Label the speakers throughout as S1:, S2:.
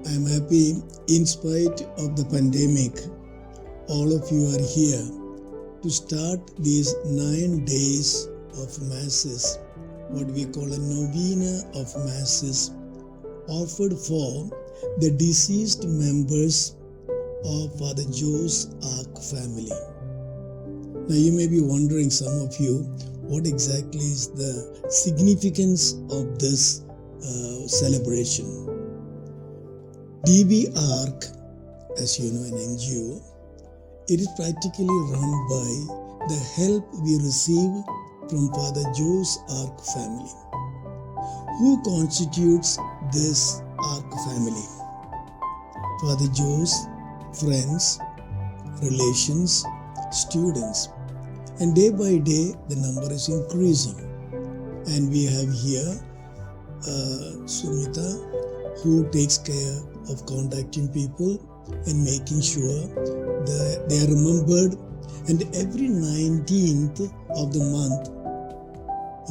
S1: I'm happy in spite of the pandemic, all of you are here to start these 9 days of masses, what we call a novena of masses, offered for the deceased members of Father Joe's Ark family. Now you may be wondering, some of you, what exactly is the significance of this celebration. DB Ark, as you know, an NGO, it is practically run by the help we receive from Father Joe's Ark family. Who constitutes this Ark family? Father Joe's friends, relations, students, and day by day the number is increasing. And we have here Sumita, who takes care of contacting people and making sure that they are remembered. And every 19th of the month,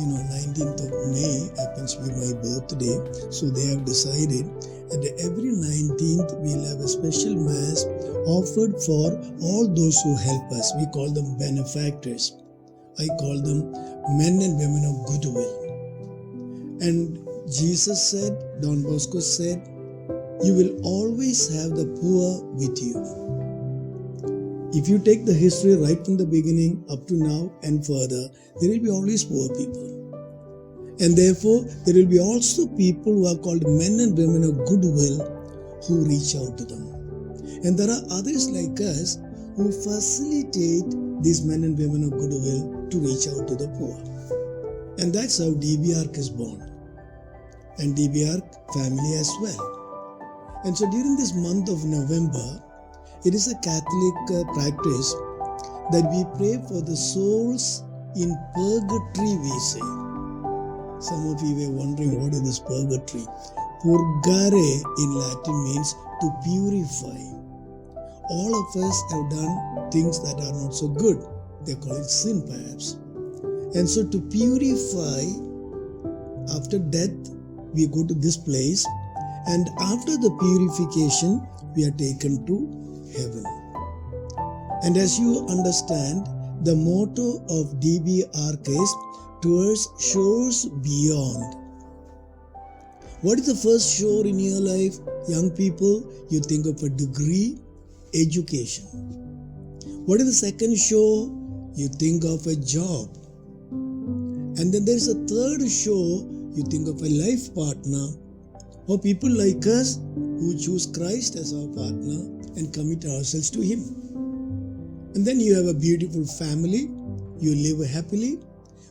S1: 19th of May happens to be my birthday, so they have decided that every 19th we'll have a special mass offered for all those who help us. We call them benefactors. I call them men and women of goodwill. And Jesus said, Don Bosco said, you will always have the poor with you. If you take the history right from the beginning up to now and further, there will be always poor people. And therefore, there will be also people who are called men and women of goodwill who reach out to them. And there are others like us who facilitate these men and women of goodwill to reach out to the poor. And that's how DB Ark is born. And DB Ark family as well. And so during this month of November, it is a Catholic practice that we pray for the souls in purgatory, we say. Some of you were wondering, what is this purgatory? Purgare in Latin means to purify. All of us have done things that are not so good. They call it sin perhaps. And so to purify, after death, we go to this place, and after the purification, we are taken to heaven. And as you understand, the motto of DB Ark is towards shores beyond. What is the first shore in your life, young people? You think of a degree, education. What is the second shore? You think of a job. And then there is a third shore, you think of a life partner, or people like us who choose Christ as our partner and commit ourselves to Him. And then you have a beautiful family, you live happily.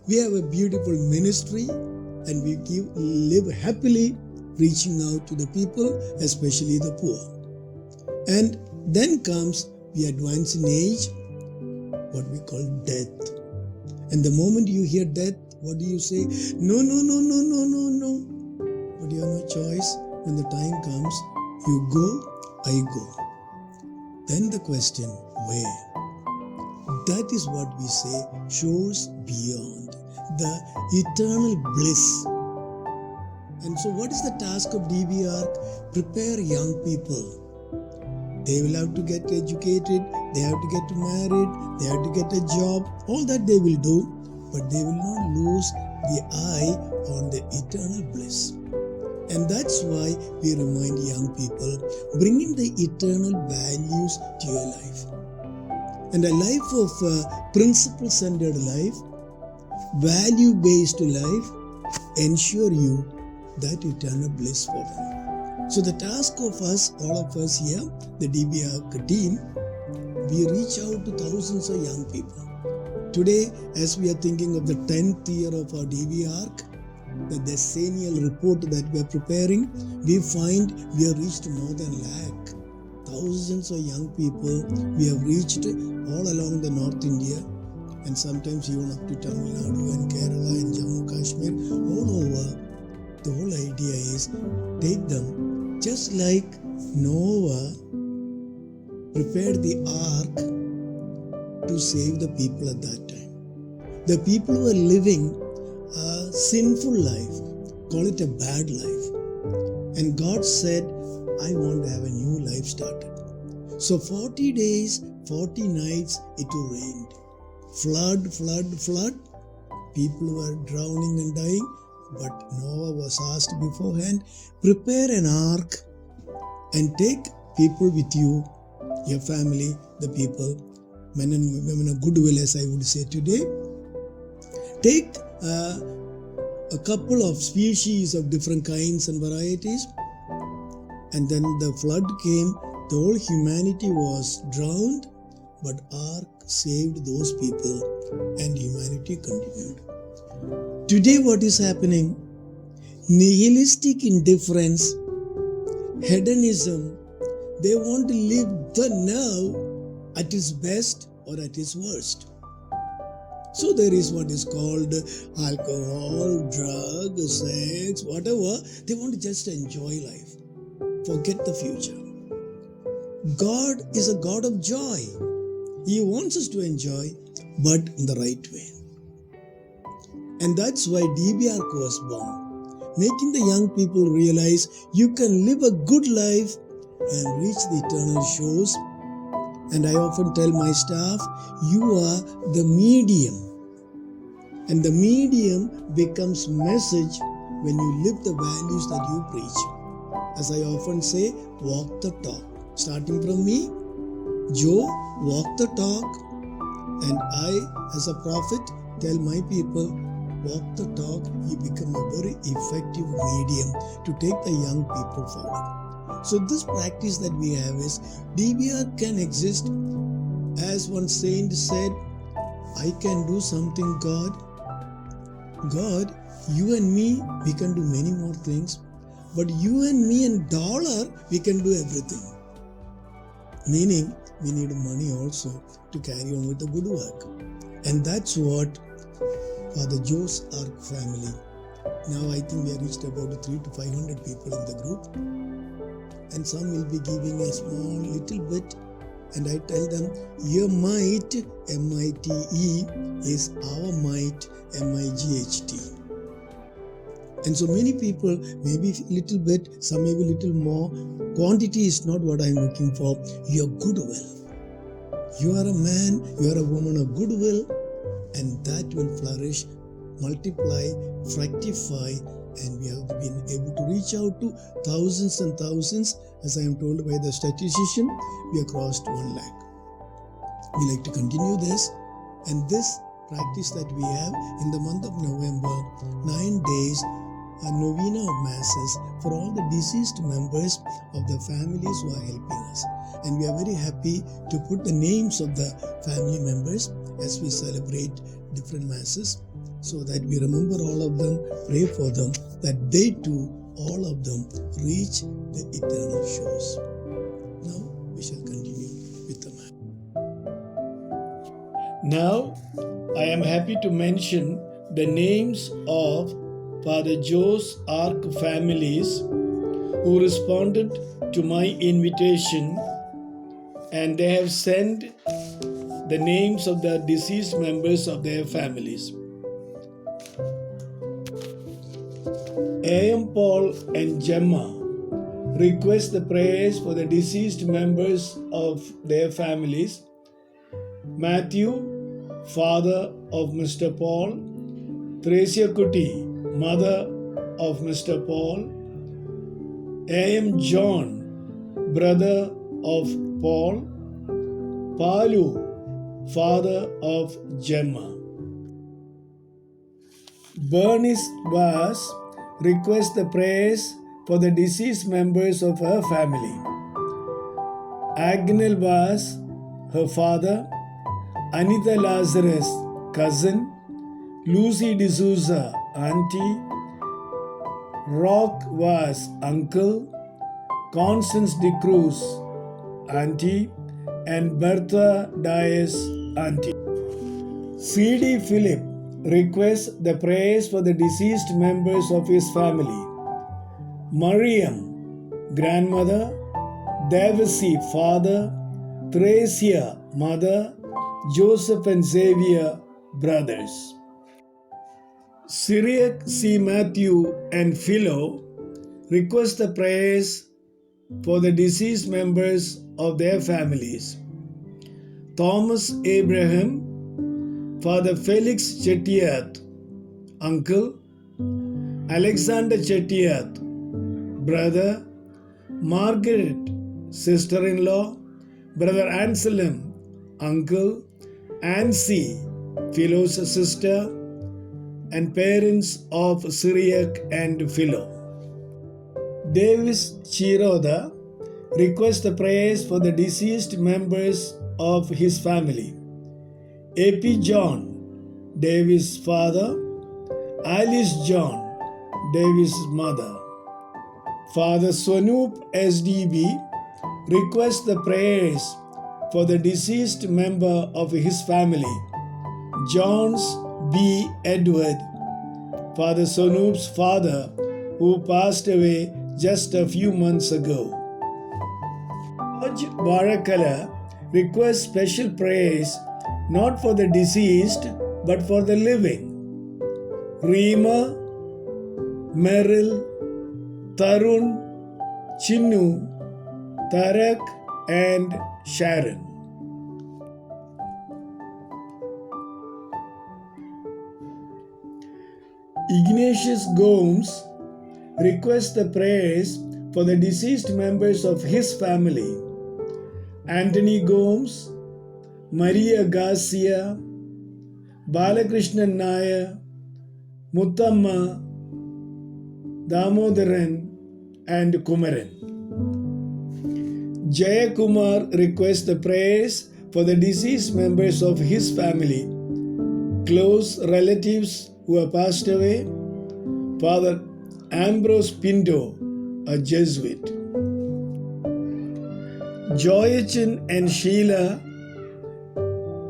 S1: We have a beautiful ministry, and we live happily, reaching out to the people, especially the poor. And then comes, we advance in age, what we call death. And the moment you hear death, what do you say? No. But you have no choice. When the time comes, you go, I go. Then the question, where? That is what we say, shores beyond, the eternal bliss. And so what is the task of DB Ark? Prepare young people. They will have to get educated, they have to get married, they have to get a job, all that they will do, but they will not lose the eye on the eternal bliss. And that's why we remind young people, bringing the eternal values to your life. And a life of principle-centered life, value-based life, ensure you that eternal bliss for them. So the task of us, all of us here, the DB Ark team, we reach out to thousands of young people. Today, as we are thinking of the 10th year of our DB Ark, the decennial report that we are preparing, we find we have reached more than lakh. Thousands of young people we have reached all along the North India, and sometimes even up to Tamil Nadu and Kerala and Jammu Kashmir, all over. The whole idea is take them just like Noah prepared the ark to save the people at that time. The people who were living a sinful life, call it a bad life. And God said, I want to have a new life started. So 40 days, 40 nights it rained. Flood, flood, flood. People were drowning and dying. But Noah was asked beforehand, prepare an ark and take people with you, your family, the people, men and women of goodwill, as I would say today. Take a couple of species of different kinds and varieties. And then the flood came. The whole humanity was drowned, but ark saved those people and humanity continued. Today what is happening? Nihilistic indifference, hedonism. They want to live the now at its best or at its worst. So there is what is called alcohol, drugs, sex, whatever. They want to just enjoy life. Forget the future. God is a God of joy. He wants us to enjoy, but in the right way. And that's why DBRK was born, making the young people realize you can live a good life and reach the eternal shores. And I often tell my staff, you are the medium. And the medium becomes message when you live the values that you preach. As I often say, walk the talk. Starting from me, Joe, walk the talk. And I, as a prophet, tell my people, walk the talk. You become a very effective medium to take the young people forward. So this practice that we have is, DBR can exist. As one saint said, I can do something, God. God, you and me, we can do many more things. But you and me and dollar, we can do everything. Meaning, we need money also to carry on with the good work. And that's what Father Joe's Ark family. Now I think we have reached about 300 to 500 people in the group. And some will be giving a small little bit. And I tell them, your might, M-I-T-E, is our might, M-I-G-H-T. And so many people, maybe a little bit, some maybe a little more. Quantity is not what I'm looking for. Your goodwill. You are a man, you are a woman of goodwill, and that will flourish, multiply, fructify, and we have been able to reach out to thousands and thousands. As I am told by the statistician, we have crossed 1 lakh. We like to continue this, and this practice that we have in the month of November, 9 days, a novena of masses for all the deceased members of the families who are helping us. And we are very happy to put the names of the family members as we celebrate different masses, so that we remember all of them, pray for them, that they too, all of them, reach the eternal shores. Now we shall continue with the mass. Now I am happy to mention the names of Father Joe's Ark families who responded to my invitation, and they have sent the names of the deceased members of their families. A.M. Paul and Gemma request the prayers for the deceased members of their families. Matthew, father of Mr. Paul. Theresia Kuti, mother of Mr. Paul. A.M. John, brother of Paul. Palu, father of Gemma. Bernice Vaz requests the prayers for the deceased members of her family. Agnel Vaz, her father. Anita Lazarus, cousin. Lucy D'Souza, auntie. Rock Vaz, uncle. Constance De Cruz, auntie. And Bertha Dias, auntie. C.D. Philip requests the prayers for the deceased members of his family. Mariam, grandmother. Devasi, father. Theresia, mother. Joseph and Xavier, brothers. Syriac C. Matthew and Philo request the prayers for the deceased members of their families. Thomas Abraham, Father Felix Chettiath, uncle. Alexander Chettiath, brother. Margaret, sister-in-law. Brother Anselm, uncle. Ansi, Philo's sister, and parents of Syriac and Philo. Davis Chiroda requests the prayers for the deceased members of his family. A.P. John, Davis' father. Alice John, Davis' mother. Father Swanoop SDB requests the prayers for the deceased member of his family, Johns B. Edward, Father Swanoop's father, who passed away just a few months ago. George Barakala requests special prayers not for the deceased but for the living. Reema, Merrill, Tarun, Chinnu, Tarak, and Sharon. Ignatius Gomes requests the prayers for the deceased members of his family. Anthony Gomes, Maria Garcia, Balakrishnan Nair, Muthamma, Damodaran, and Kumaran. Jayakumar requests the prayers for the deceased members of his family, close relatives who have passed away. Father Ambrose Pinto, a Jesuit. Joyachin and Sheila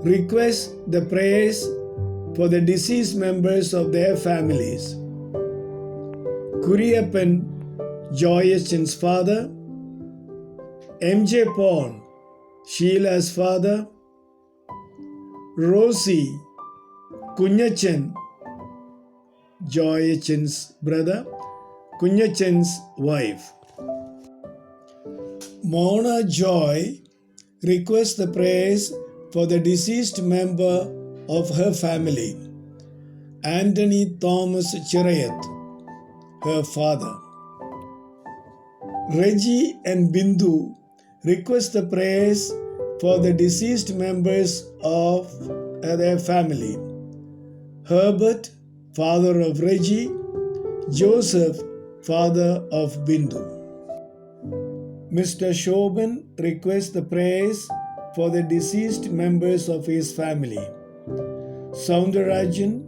S1: request the prayers for the deceased members of their families. Kuriappan, Joyachin's father. M.J. Paul, Sheila's father. Rosie Kunyachan, Joyachin's brother. Kunyachan's wife. Mona Joy requests the prayers for the deceased member of her family, Anthony Thomas Chirayath, her father. Reggie and Bindu request the prayers for the deceased members of their family. Herbert, father of Reggie. Joseph, father of Bindu. Mr. Shobhan requests the prayers for the deceased members of his family. Soundarajan,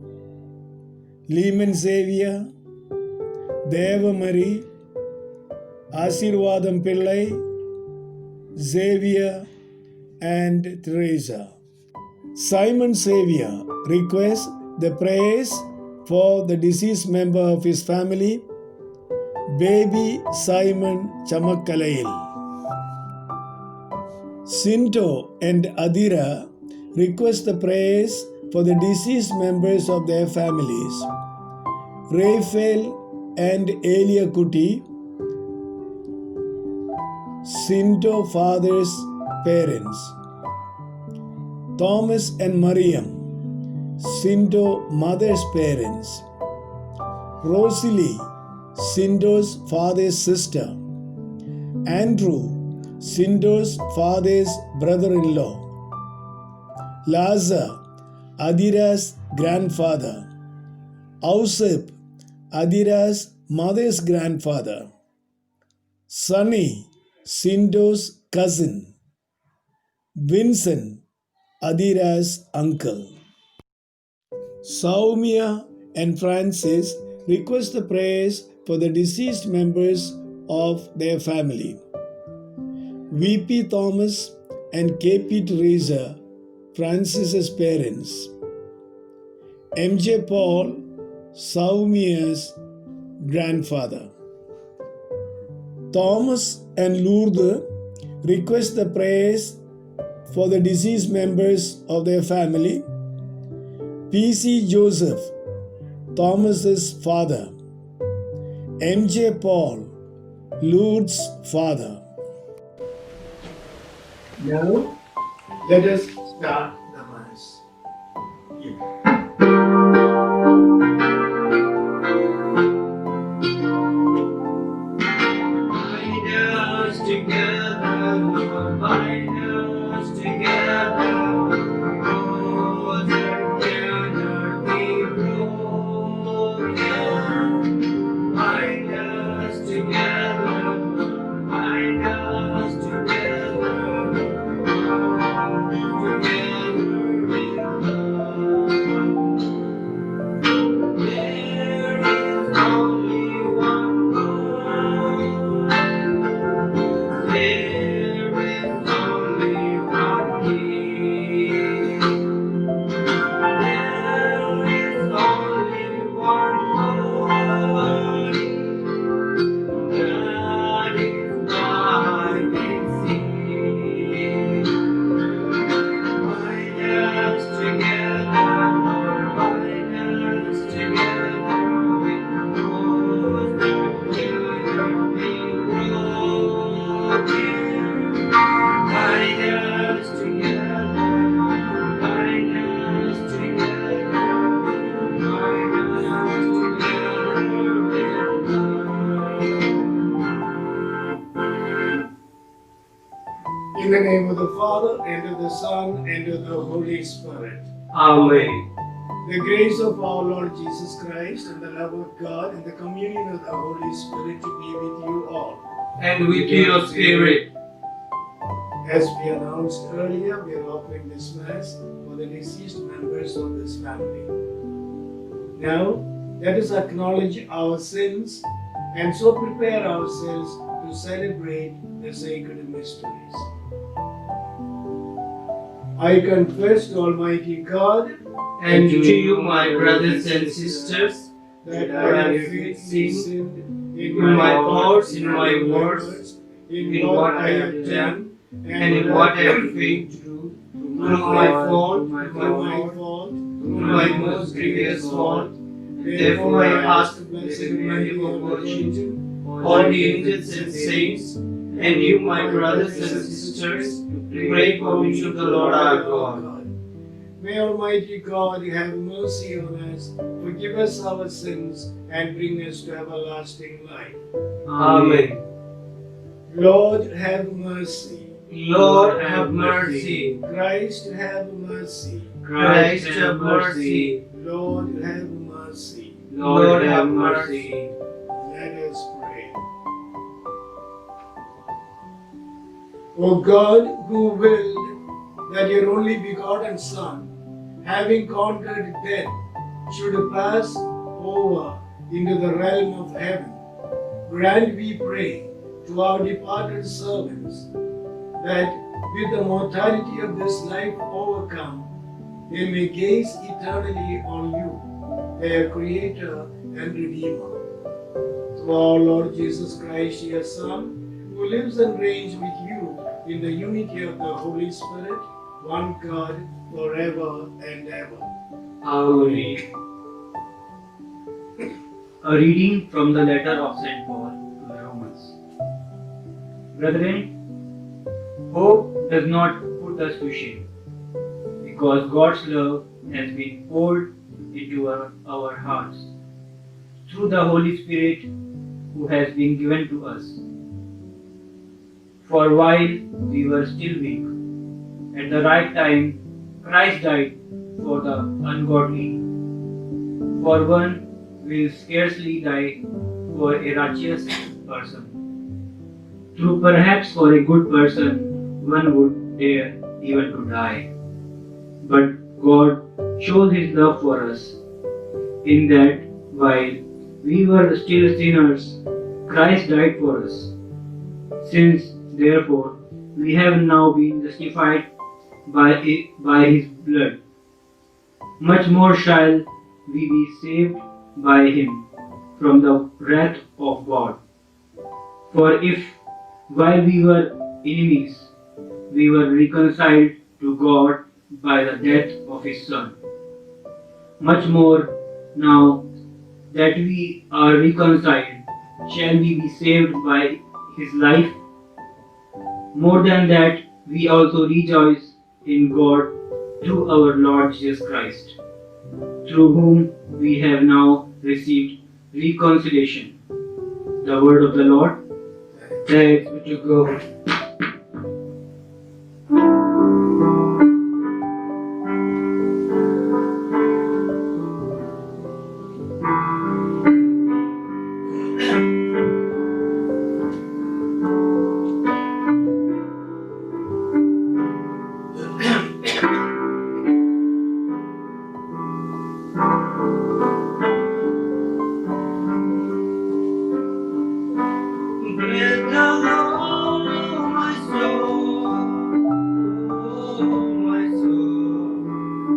S1: Lehman Xavier, Devamari, Asirvadam Pillai, Xavier, and Teresa. Simon Xavier requests the prayers for the deceased member of his family, baby Simon Chamakkalail. Sinto and Adira request the prayers for the deceased members of their families. Raphael and Elia Kuti, Sinto father's parents. Thomas and Mariam, Sinto mother's parents. Rosalie, Sinto's father's sister. Andrew, Sinto's father's brother-in-law. Lazar, Adira's grandfather. Ausep, Adira's mother's grandfather. Sunny, Sinto's cousin. Vincent, Adira's uncle. Saumya and Francis request the prayers for the deceased members of their family. V.P. Thomas and K.P. Teresa, Francis's parents. M.J. Paul, Saumya's grandfather. Thomas and Lourdes request the prayers for the deceased members of their family. P.C. Joseph, Thomas's father. M.J. Paul, Lourdes' father.
S2: Now, let us start the Mass. Bind us together, Lord, bind us together. Oh, that cannot be broken. Bind us together, Lord, bind us together. Together in love. There is only one God. There is only one King. There is only one God. That is why we sing. Bind us together, Lord, bind us together with cords that cannot be broken. Bind us together, Lord, bind us together, bind us together with love. In the name of the Father, and of the Son, and of the Holy Spirit.
S3: Amen.
S2: The grace of our Lord Jesus Christ, and the love of God, and the communion of the Holy Spirit to be with you all.
S3: And with your spirit.
S2: As we announced earlier, we are offering this Mass for the deceased members of this family. Now, let us acknowledge our sins and so prepare ourselves to celebrate the sacred mysteries. I confess to Almighty God
S3: And to you, my brothers and sisters,
S2: that
S3: I
S2: I
S3: have
S2: have
S3: sinned
S2: sinned
S3: in my thoughts, in my words,
S2: in what I have done,
S3: and in what I have failed to do, through my fault, through my most grievous fault. Therefore, I ask the Blessed Mary, O Virgin, all the angels and saints, and you, my brothers and sisters, to pray for me to the Lord our God.
S2: May Almighty God have mercy on us, forgive us our sins, and bring us to everlasting life.
S3: Amen.
S2: Lord, have mercy.
S3: Lord, have mercy.
S2: Christ, have mercy.
S3: Christ, have mercy.
S2: Lord, have mercy.
S3: Lord, have mercy.
S2: Let us pray. O God, who willed that your only begotten Son, having conquered death, should pass over into the realm of heaven, grant, we pray, to our departed servants, that with the mortality of this life overcome, they may gaze eternally on you, their Creator and Redeemer. Through our Lord Jesus Christ, your Son, who lives and reigns with you in the unity of the Holy Spirit, one God, forever and ever.
S3: Amen.
S4: A reading from the letter of St. Paul to the Romans. Brethren, hope does not put us to shame, because God's love has been poured into our hearts through the Holy Spirit who has been given to us. For while we were still weak, at the right time Christ died for the ungodly. For one will scarcely die for a righteous person, though perhaps for a good person one would dare even to die. But God shows His love for us, in that while we were still sinners, Christ died for us. Since therefore we have now been justified by His blood, much more shall we be saved by Him from the wrath of God. For if, while we were enemies, we were reconciled to God by the death of His Son, much more now that we are reconciled, shall we be saved by His life. More than that, we also rejoice in God through our Lord Jesus Christ, through whom we have now received reconciliation. The word of the Lord. Thanks be to God. Praise the Lord, my soul, oh my soul,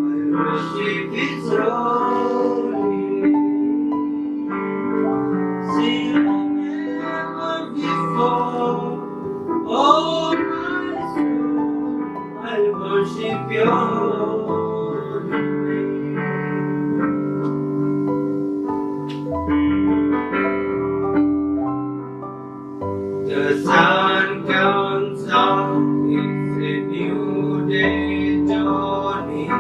S4: I worship His holy name. Sing never before, oh my soul, I worship Your holy name. The sun comes out, it's a new day dawning.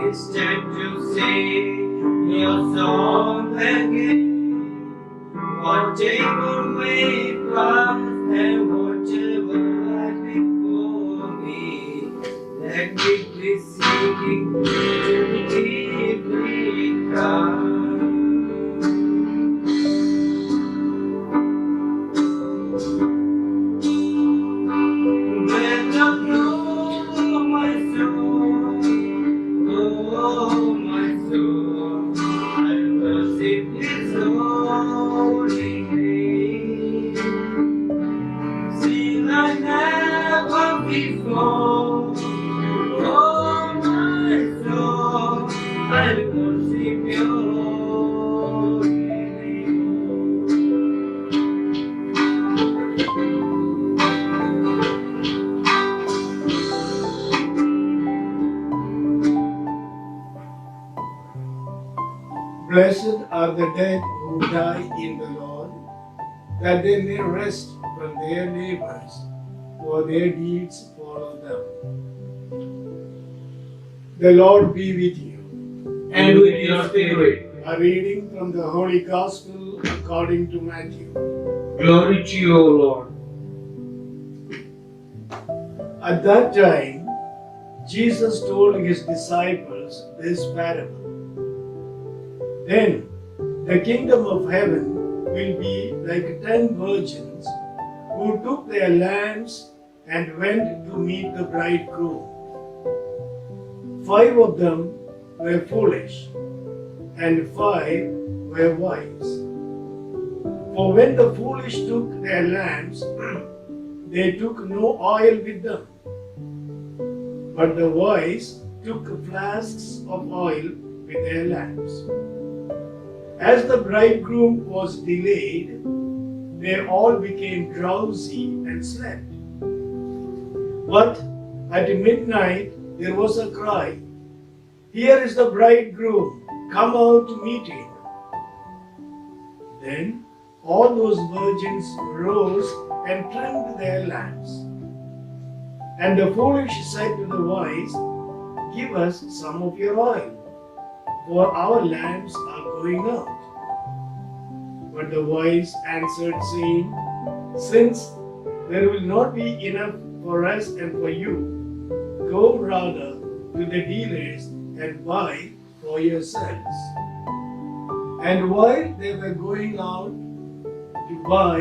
S4: It's time to sing your song again. Whatever way past and whatever lies before me, let me be singing to deeply come. Let the flow, my soul, oh my soul, I worship His holy name. Sing like never before, oh my soul, I worship Your holy name.
S2: Blessed are the dead who die in the Lord, that they may rest from their labors, for their deeds follow them. The Lord be with you.
S3: And with your spirit.
S2: A reading from the Holy Gospel according to Matthew.
S3: Glory to you, O Lord.
S2: At that time, Jesus told His disciples this parable. Then the kingdom of heaven will be like 10 virgins who took their lamps and went to meet the bridegroom. 5 of them were foolish, and 5 were wise. For when the foolish took their lamps, they took no oil with them. But the wise took flasks of oil with their lamps. As the bridegroom was delayed, they all became drowsy and slept. But at midnight there was a cry, "Here is the bridegroom, come out to meet him." Then all those virgins rose and trimmed their lamps. And the foolish said to the wise, "Give us some of your oil, for our lamps are going out." But the wise answered, saying, "Since there will not be enough for us and for you, go rather to the dealers and buy for yourselves." And while they were going out to buy,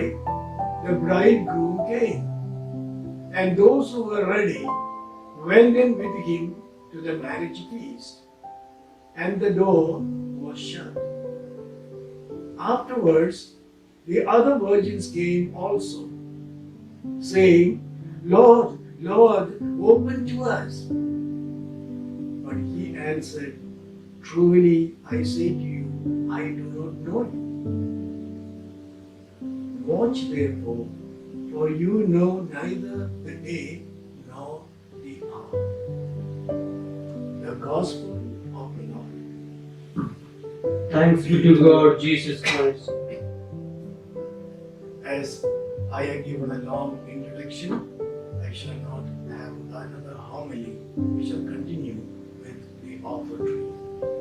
S2: the bridegroom came. And those who were ready went in with him to the marriage feast, and the door was shut. Afterwards, the other virgins came also, saying, "Lord, Lord, open to us." But he answered, "Truly I say to you, I do not know you. Watch therefore, for you know neither the day nor the hour." The Gospel of the Lord.
S3: Thanks be to God, Jesus Christ.
S2: As I have given a long introduction, I shall not we shall continue with the offertory.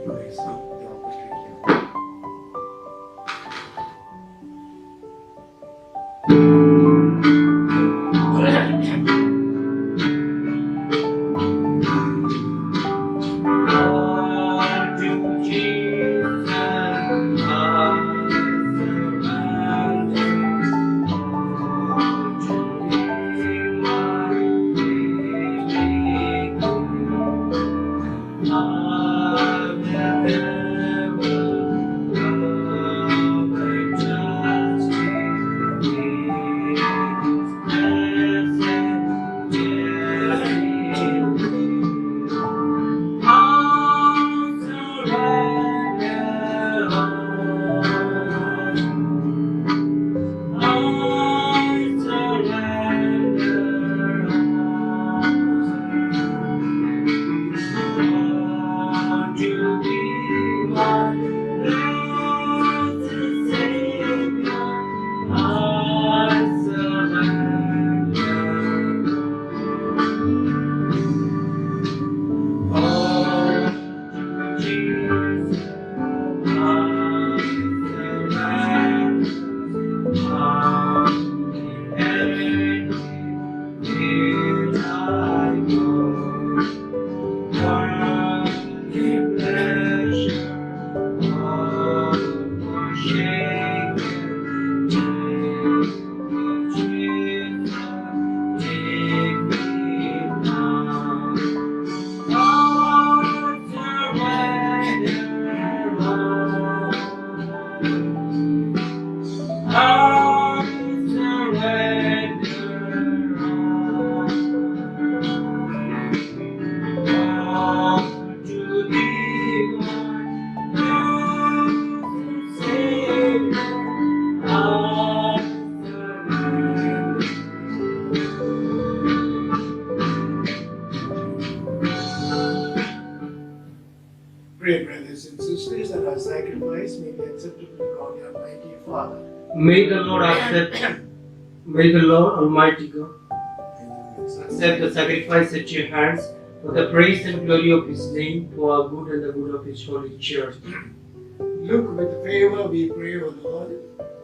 S2: You may see the offertory here.
S3: Lord, to Jesus I surrender. Lord, to Thee my living hope. I will never love and trust in His presence, dear I surrender all. I surrender all to Thee, my blessed Savior. I surrender all to Jesus. I surrender.
S2: Pray, brothers and sisters, that our sacrifice may be acceptable to God, the Almighty Father.
S3: May the Lord Almighty God accept the sacrifice at your hands for the praise and glory of His name, for our good and the good of His holy church.
S2: Look with favor, we pray, O Lord,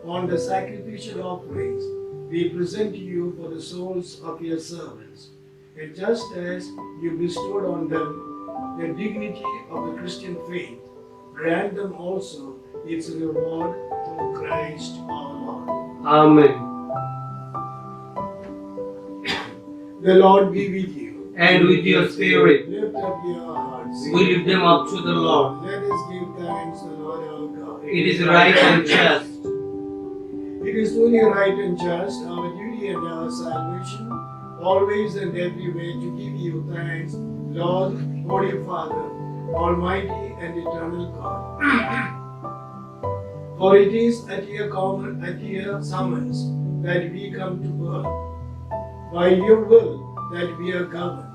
S2: on the sacrificial offerings we present to you for the souls of your servants. And just as you bestowed on them the dignity of the Christian faith, grant them also its reward through Christ our Lord.
S3: Amen.
S2: The Lord be with you.
S3: And with your spirit,
S2: Lift up your hearts.
S3: we lift them up to the Lord.
S2: Let us give thanks to the Lord our God.
S3: It is right and just.
S2: It is truly right and just, our duty and our salvation, always and everywhere to give you thanks, Lord, Holy Father, Almighty and Eternal God. For it is at your summons that we come to birth, by your will that we are governed,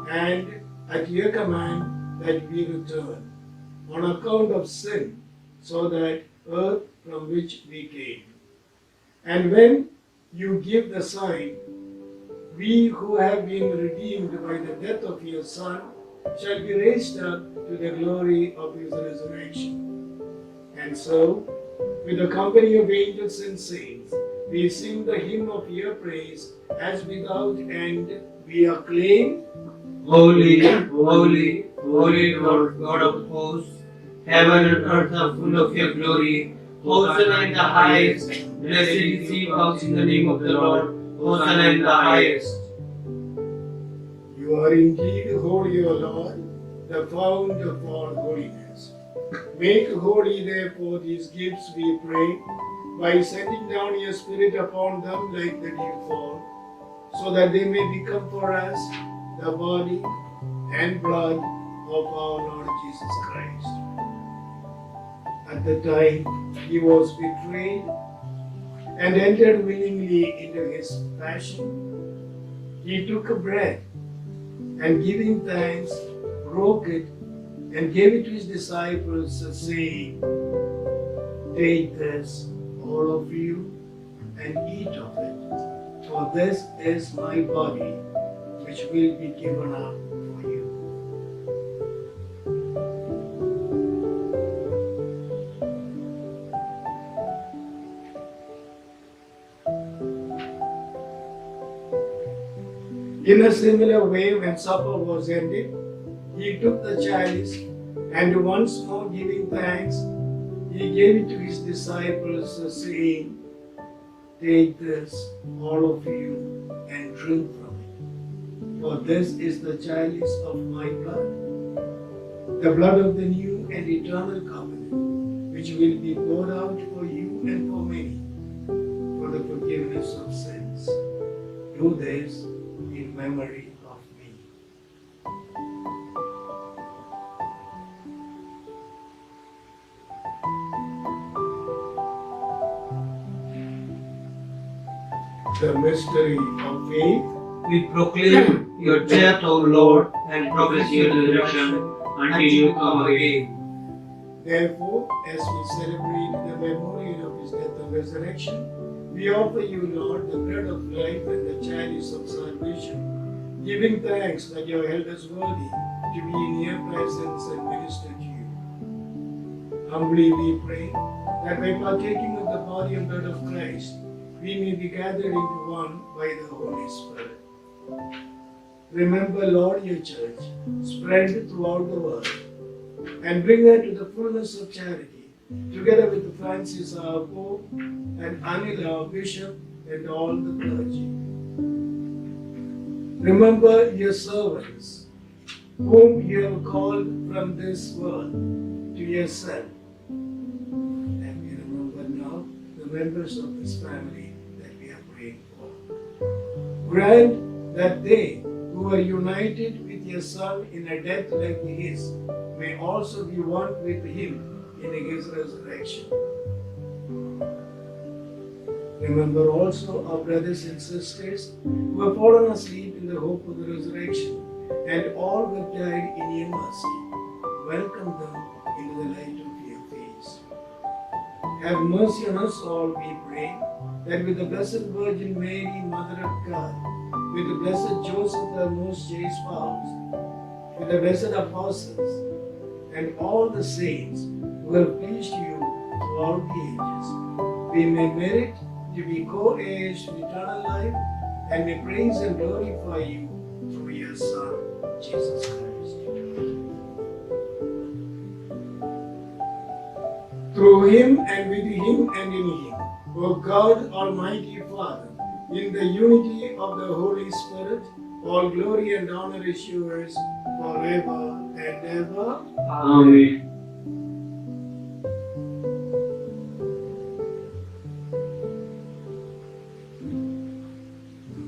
S2: and at your command that we return, on account of sin, so that earth from which we came. And when you give the sign, we who have been redeemed by the death of your Son shall be raised up to the glory of his resurrection. And so, with the company of angels and saints, we sing the hymn of your praise as without end we acclaim.
S3: Holy, holy, holy Lord God of hosts, heaven and earth are full of your glory. Hosanna in the highest. Blessed is he who comes in the name of the Lord. Hosanna in the highest.
S2: You are indeed holy, O Lord, the fount of all holiness. Make holy, therefore, these gifts, we pray, by sending down your Spirit upon them like the dewfall, so that they may become for us the body and blood of our Lord Jesus Christ. At the time he was betrayed and entered willingly into his passion, he took a bread and giving thanks, broke it and gave it to his disciples, saying, "Take this, all of you, and eat of it, for this is my body, which will be given up for you." In a similar way, when supper was ended, he took the chalice, and once more giving thanks, he gave it to his disciples, saying, "Take this, all of you, and drink from it. For this is the chalice of my blood, the blood of the new and eternal covenant, which will be poured out for you and for many, for the forgiveness of sins. Do this in memory of me." The mystery of faith.
S3: We proclaim your death, O Lord, and proclaim your resurrection until you come again.
S2: Therefore, as we celebrate the memorial of his death and resurrection, we offer you, Lord, the bread of life and the chalice of salvation, giving thanks that you held us worthy to be in your presence and minister to you. Humbly we pray that by partaking of the body and blood of Christ, we may be gathered into one by the Holy Spirit. Remember, Lord, your church, spread throughout the world, and bring her to the fullness of charity, together with Francis our Pope, and Anil our Bishop, and all the clergy. Remember your servants, whom you have called from this world to yourself. And we remember now the members of this family that we are praying for. Grant that they who are united with your Son in a death like his may also be one with him in his resurrection. Remember also our brothers and sisters who have fallen asleep in the hope of the resurrection, and all who have died in your mercy. Welcome them into the light of your face. Have mercy on us all, we pray, that with the Blessed Virgin Mary, Mother of God, with the blessed Joseph, our most chaste spouse, with the blessed apostles, and all the saints who have pleased you throughout the ages, we may merit to be co-heirs to eternal life, and may praise and glorify you through your Son, Jesus Christ. Through him and with him and in him, O God, Almighty Father, in the unity of the Holy Spirit, all glory and honor is yours forever and ever.
S3: Amen.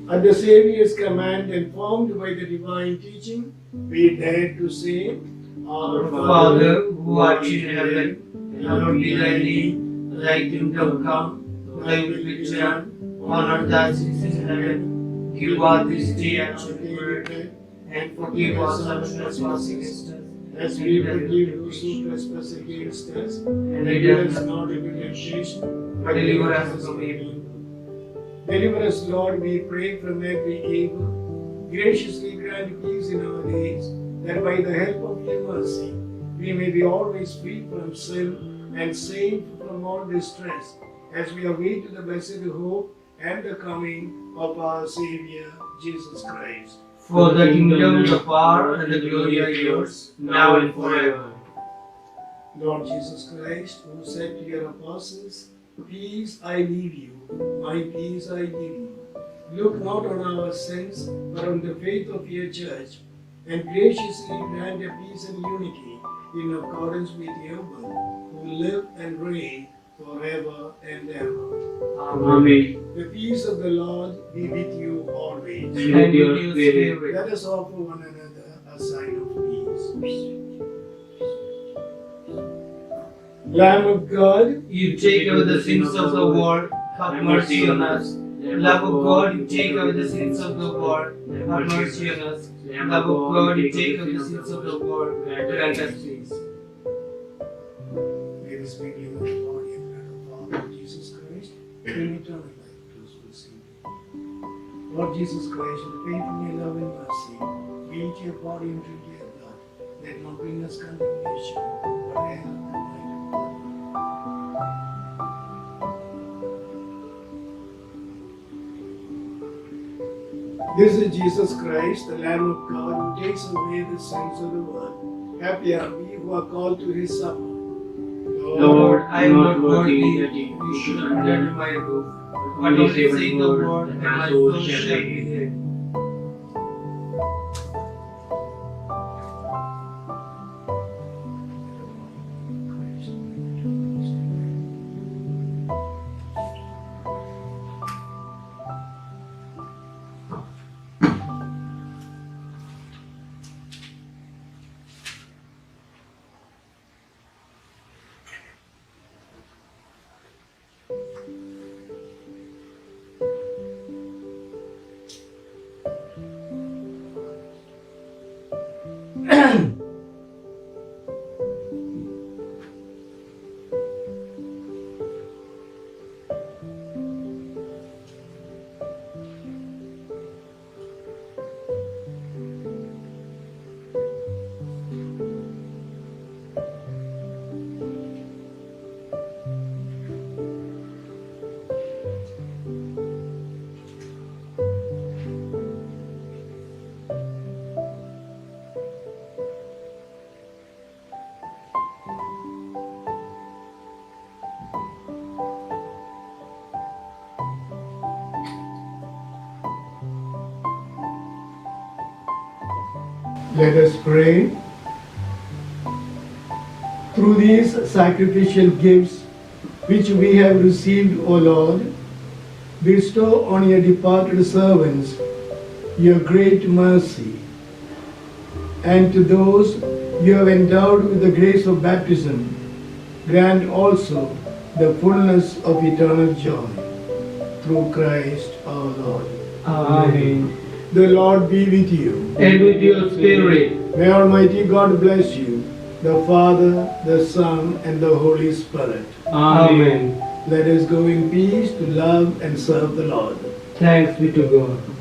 S2: At the Saviour's command, informed by the divine teaching, we dare to say,
S3: Our Father, who art in heaven, hallowed be thy name. Thy kingdom come, thy will be done, on earth as it is in heaven. Give us this day our bread, and forgive us our trespasses against us,
S2: as we forgive those who trespass against us,
S3: and
S2: lead
S3: lead
S2: us
S3: us
S2: not into temptation,
S3: but deliver us from evil.
S2: Deliver us, Lord, we pray, from every evil. Graciously grant peace in our days, that by the help of your mercy, we may be always free from sin and saved from all distress, as we await the blessed hope and the coming of our Savior, Jesus Christ.
S3: For the kingdom, the power, and the glory are yours, now and forever.
S2: Lord Jesus Christ, who said to your apostles, "Peace I leave you, my peace I give you," look not on our sins, but on the faith of your church, and graciously grant a peace and unity in accordance with your will, who live and reign forever and ever.
S3: Amen.
S2: The peace of the Lord be with you always.
S3: And with your spirit.
S2: Let us offer one another a sign of peace. Lamb of God,
S3: You take away the sins of the world, have mercy on us. Love of God, you take away the sins of the world, have mercy on us. Love of God, you take away the sins of the world, grant us peace.
S2: may this be given the body and blood of our Lord Jesus Christ, bring eternal life to those who receive it. Lord Jesus Christ, with faith in your love and mercy, we eat your body and drink your blood, that not bring us condemnation, but hell and light of God. This is Jesus Christ, the Lamb of God, who takes away the sins of the world. Happy are we who are called to his supper.
S3: Lord, I am not worthy that you should come under my roof, but only say the word, and my soul shall be saved.
S2: Let us pray. Through these sacrificial gifts which we have received, O Lord, bestow on your departed servants your great mercy, and to those you have endowed with the grace of baptism, grant also the fullness of eternal joy. Through Christ our Lord.
S3: Amen.
S2: The Lord be with you.
S3: And with your spirit.
S2: May Almighty God bless you, the Father, the Son, and the Holy Spirit.
S3: Amen.
S2: Let us go in peace to love and serve the Lord.
S3: Thanks be to God.